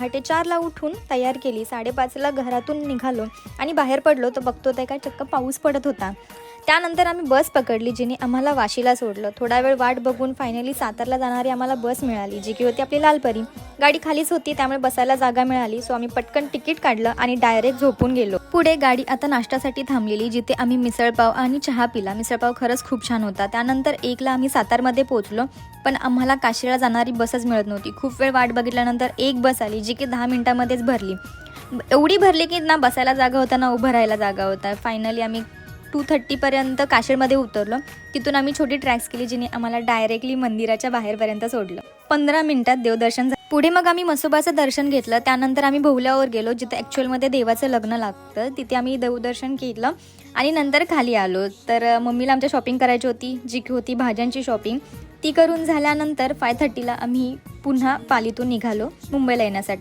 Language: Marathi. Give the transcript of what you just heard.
4:30ला उठून तयार केली, 5:30ला घरातून निघालो आणि बाहेर पडलो तर बघतो ते काय चक्क पाऊस पडत होता. त्यानंतर आम्ही बस पकडली जिने आम्हाला वाशीला सोडलं. थोडा वेळ वाट बघून फायनली सातारला जाणारी आम्हाला बस मिळाली, जी की होती आपली लालपरी. गाडी खालीच होती त्यामुळे बसायला जागा मिळाली. सो आम्ही पटकन तिकीट काढलं आणि डायरेक्ट झोपून गेलो. पुढे गाडी आता नाश्त्यासाठी थांबलेली, जिथे आम्ही मिसळपाव आणि चहा पिला. मिसळपाव खरंच खूप छान होता. त्यानंतर 1ला आम्ही सातारमध्ये पोहोचलो, पण आम्हाला काशीला जाणारी बसच मिळत नव्हती. खूप वेळ वाट बघितल्यानंतर एक बस आली, जी की 10 मिनिटांमध्येच भरली. एवढी भरली की ना बसायला जागा होता ना उभं राहायला जागा होता. फायनली आम्ही 2:30पर्यंत काशीमध्ये उतरलो. तिथून आम्ही छोटी ट्रॅक्स केली, जिने आम्हाला डायरेक्टली मंदिराच्या बाहेरपर्यंत सोडलं. 15 मिनिटात देवदर्शन झालं. पुढे मग आम्ही म्हसोबाचं दर्शन घेतलं. त्यानंतर आम्ही बहुल्यावर गेलो, जिथे ॲक्च्युअलमध्ये देवाचं लग्न लागतं. तिथे आम्ही देवदर्शन केलं आणि नंतर खाली आलो. तर मम्मीला आमच्या शॉपिंग करायची होती, जी की होती भाज्यांची शॉपिंग. ती करून झाल्यानंतर 5:30ला आम्ही पुन्हा पालीतून निघालो मुंबईला येण्यासाठी.